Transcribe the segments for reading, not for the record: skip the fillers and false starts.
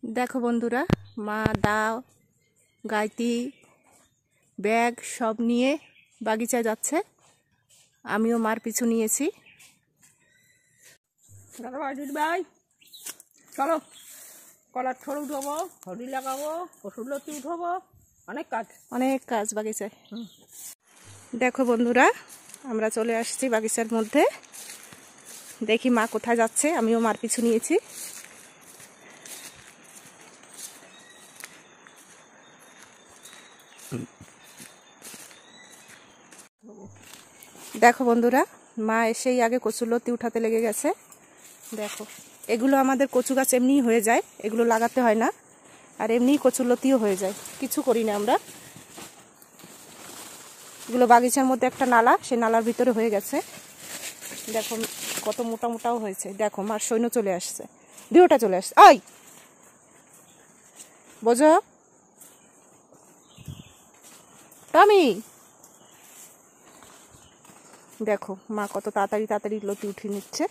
देखो बंधुरा मा दाव गाइती बैग सब निये बागिचा जाच्छे आमिओ मार पिछु नियेछि। दादा भाई चलो कलार थोड़ उठाबो हरी लागाबो फसलती उठाबो अनेक काज बागिचाय। देखो बंधुरा आमरा चले आसछि बागिचार मध्य देखी मा कोथाय जाच्छे आमिओ मार पिछु नियेछि। देखो बंधुरा मा एसेई आगे कचुरलती उठाते लेगे गेছে। देखो एगुलो आमादेर कचु गाछ एमनिई हये जाय, एगुलो लागाते हय ना और एमनिई कचुरलतिও हये जाय, किछु करि ना आमरा। एगुलो बागिचार मধ্যে একটা नाला, সেই नालार ভিতরে হয়ে গেছে। দেখো কত মোটা মোটাও হয়েছে। দেখো মার সৈন্য চলে আসছে, দুটোটা চলে আসছে। ওই বোঝো টমি, देखो मा कत ताड़ाताड़ी ताड़ाताड़ी लती उठिए निচ্ছে।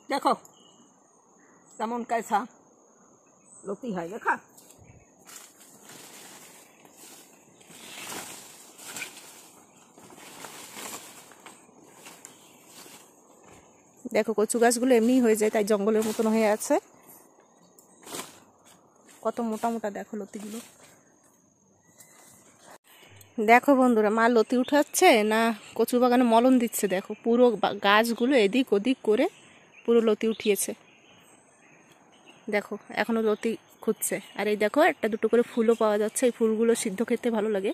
देखो केमन कैसा लती है देखा। देखो कचु गाछगुलो एमनिই হয়ে যায়, তাই জঙ্গলের মতন হয়ে আছে। কত মোটা মোটা দেখো লতিগুলো। দেখো বন্ধুরা মা লতি উঠাচ্ছে না কচু বাগানে মলম দিচ্ছে। দেখো পুরো গাছগুলো এদিক ওদিক করে পুরো লতি উঠিয়েছে। দেখো এখনো লতি খুঁজছে। আর এই দেখো একটা দুটো করে ফুলও পাওয়া যাচ্ছে, এই ফুলগুলো সিদ্ধ খেতে ভালো লাগে।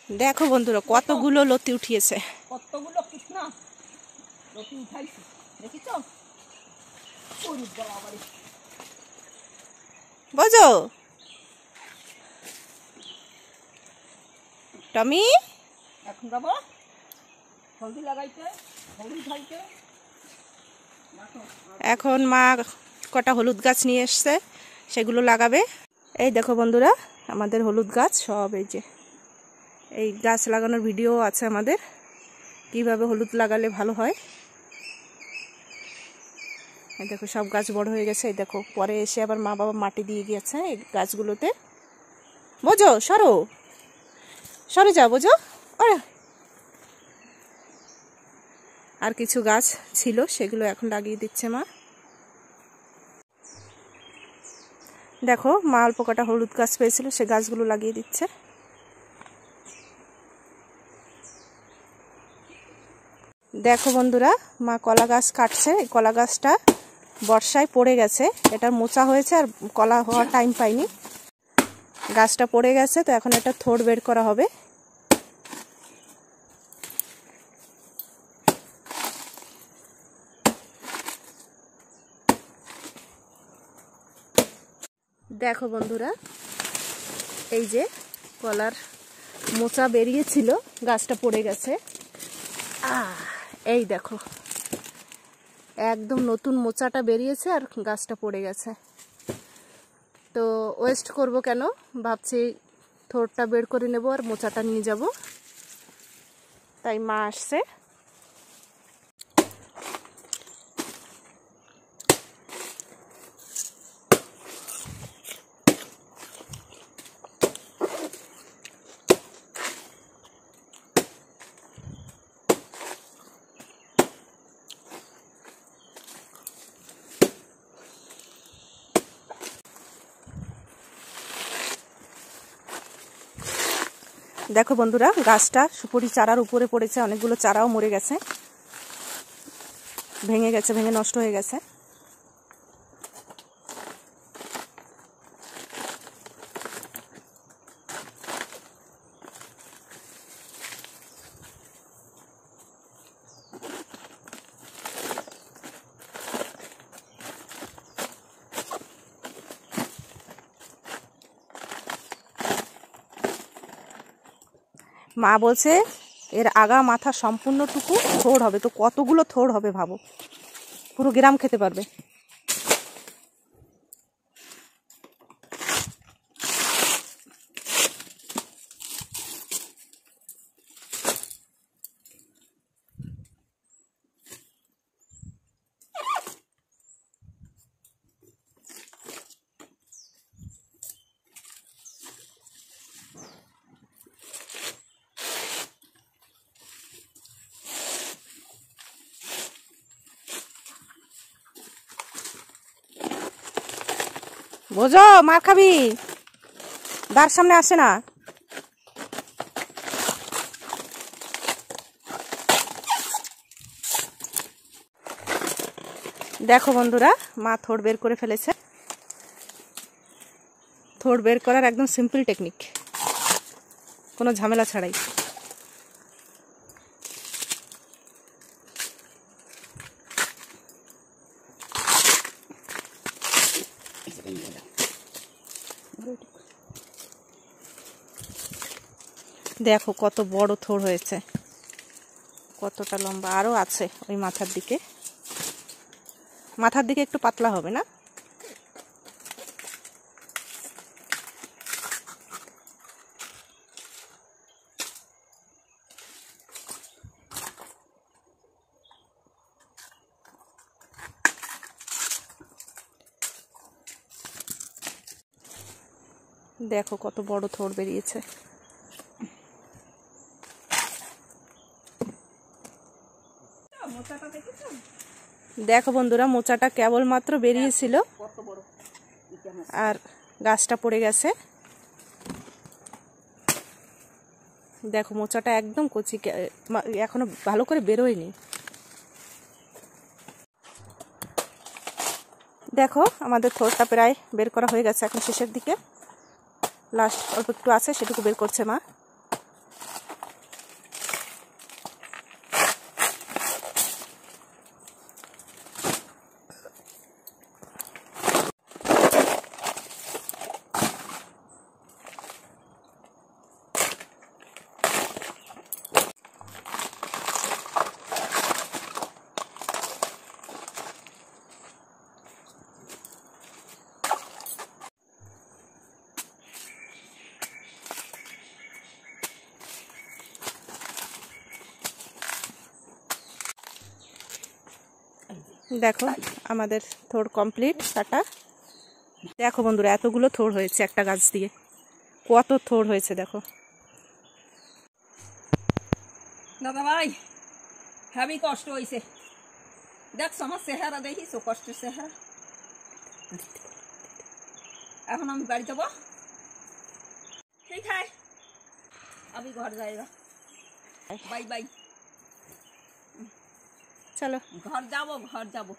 দেখো বন্ধুরা কতগুলো লতি উঠিয়েছে। কতগুলো কৃষ্ণা লতি উঠাইছি দেখিছো। ওরে বাবারে বোঝো টমি এখন যাবো হলদি লাগাইতে হলুদ খাইতে। এখন মা কটা হলুদ গাছ নিয়ে এসছে, সেগুলো লাগাবে। এই দেখো বন্ধুরা আমাদের হলুদ গাছ সব, এই যে এই গাছ লাগানোর ভিডিও আছে আমাদের, কিভাবে হলুদ লাগালে ভালো হয়। এই দেখো সব গাছ বড় হয়ে গেছে। এই দেখো পরে এসে আবার মা বাবা মাটি দিয়ে গিয়েছে এই গাছগুলোতে। বোঝো সরো সরে যাও বোঝো। আর কিছু গাছ ছিল সেগুলো এখন লাগিয়ে দিচ্ছে মা। দেখো মা অল্প কটা হলুদ গাছ পেয়েছিল, সে গাছগুলো লাগিয়ে দিচ্ছে। দেখো বন্ধুরা মা কলা গাছ কাটছে। এই কলা গাছটা বর্ষায় পড়ে গেছে, এটা মোচা হয়েছে আর কলা হওয়ার টাইম পাইনি, গাছটা পড়ে গেছে। তো এখন এটা থোড় বের করা হবে। দেখো বন্ধুরা এই যে কলার মোচা বেরিয়েছিল, গাছটা পড়ে গেছে। এই দেখো একদম নতুন মোচাটা বেরিয়েছে আর গাছটা পড়ে গেছে। তো ওয়েস্ট করব কেন, ভাবছি থোড়টা বের করে নেব আর মোচাটা নিয়ে যাব। তাই মা আসছে। দেখো বন্ধুরা গাছটা সুপুরি চারার উপরে পড়েছে, অনেকগুলো চারাও মরে গেছে, ভেঙে গেছে, ভেঙে নষ্ট হয়ে গেছে। মা বলছে এর আগা মাথা সম্পূর্ণটুকু থোড় হবে। তো কতগুলো থোড় হবে ভাবো, পুরো গ্রাম খেতে পারবে। বোঝো মার খাবি, দার সামনে আসে না। দেখো বন্ধুরা, মা থোড় বের করে ফেলেছে। থোড় বের করার একদম সিম্পল টেকনিক, কোনো ঝামেলা ছাড়াই। দেখো কত বড় থোড় হয়েছে, কতটা লম্বা, আরো আছে ওই মাথার দিকে। মাথার দিকে একটু পাতলা হবে না? দেখো কত বড় থোড় বেরিয়েছে। দেখো বন্ধুরা, মোচাটা কেবলমাত্র বেরিয়েছিল আর গাছটা পড়ে গেছে। দেখো মোচাটা একদম কচি, এখনো ভালো করে বেরোয়নি। দেখো আমাদের থোড়টা প্রায় বের করা হয়ে গেছে, এখন শেষের দিকে লাস্ট অল্প একটু আছে, সেটুকু বের করছে মা। দেখো আমাদের থোড় কমপ্লিট কাটা। দেখো বন্ধুরা, এতগুলো থোড় হয়েছে একটা গাছ দিয়ে, কত থোড় হয়েছে দেখো। দাদা ভাই হেবি কষ্ট হয়েছে, দেখ আমার চেহারা দেখিস, কষ্টের চেহারা। এখন আমি বাড়ি যাবো, ঠিক আছে আমি ঘর যাইবা, বাই বাই। চলো ঘর যাবো।